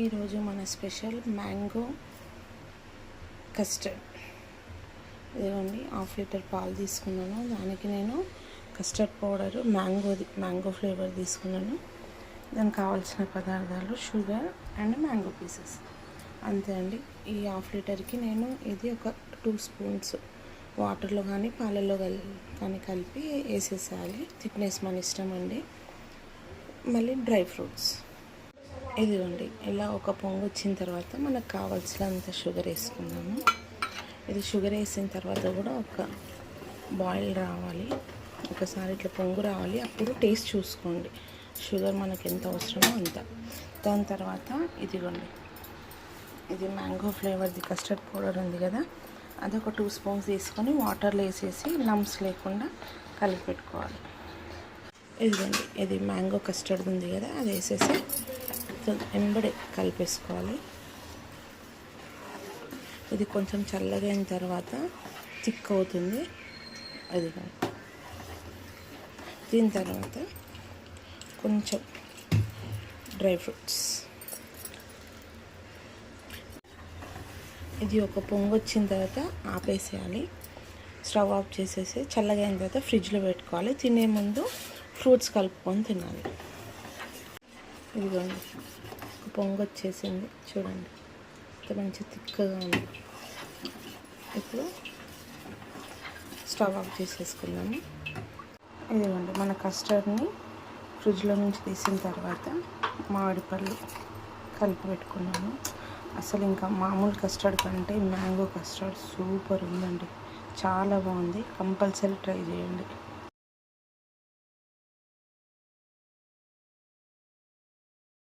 ఈరోజు మన special mango custard. ఇదిగోండి, 1/2 లీటర్ పాలు తీసుకున్నాను. దానికి నేను కస్టర్డ్ పౌడర్ మ్యాంగో ఫ్లేవర్ తీసుకున్నాను. దానికి కావాల్సిన పదార్థాలు షుగర్ అండ్ మ్యాంగో పీసెస్, అంతే అండి. ఈ 1/2 లీటర్కి నేను ఇది ఒక 2 స్పూన్స్ వాటర్లో కానీ పాలల్లో కానీ కలిపి వేసేసేయాలి. థిక్నెస్ మన ఇష్టం అండి. మళ్ళీ డ్రై ఫ్రూట్స్ ఇదిగోండి. ఇలా ఒక పొంగు వచ్చిన తర్వాత మనకు కావాల్సినంత షుగర్ వేసుకుందాము. ఇది షుగర్ వేసిన తర్వాత కూడా ఒక బాయిల్ రావాలి, ఒకసారి ఇట్లా పొంగు రావాలి. అప్పుడు టేస్ట్ చూసుకోండి, షుగర్ మనకు ఎంత అవసరమో అంత. దాని తర్వాత ఇదిగోండి, ఇది మ్యాంగో ఫ్లేవర్ది కస్టర్డ్ పౌడర్ ఉంది కదా, అది ఒక 2 స్పూన్స్ తీసుకొని వాటర్లో వేసేసి లమ్స్ లేకుండా కలిపి పెట్టుకోవాలి. ఇదిగోండి, ఇది మ్యాంగో కస్టర్డ్ ఉంది కదా, అది వేసేసి ఎంబడే కలిపేసుకోవాలి. ఇది కొంచెం చల్లగా అయిన తర్వాత థిక్ అవుతుంది. అది దీని తర్వాత కొంచెం డ్రై ఫ్రూట్స్. ఇది ఒక పొంగు వచ్చిన తర్వాత ఆపేసేయాలి, స్టవ్ ఆఫ్ చేసేసి చల్లగా అయిన తర్వాత ఫ్రిడ్జ్లో పెట్టుకోవాలి. తినే ముందు ఫ్రూట్స్ కలుపుకొని తినాలి. ఇదిగోండి, పొంగు వచ్చేసింది చూడండి, ఇంత మంచి థిక్గా ఉంది. ఇప్పుడు స్టవ్ ఆఫ్ చేసేసుకున్నాము. ఇదిగోండి, మన కస్టర్డ్ని ఫ్రిడ్జ్లో నుంచి తీసిన తర్వాత మామిడిపళ్ళు కలిపి పెట్టుకున్నాము. అసలు ఇంకా మామూలు కస్టర్డ్ కంటే మ్యాంగో కస్టర్డ్ సూపర్ ఉందండి, చాలా బాగుంది. కంపల్సరీ ట్రై చేయండి.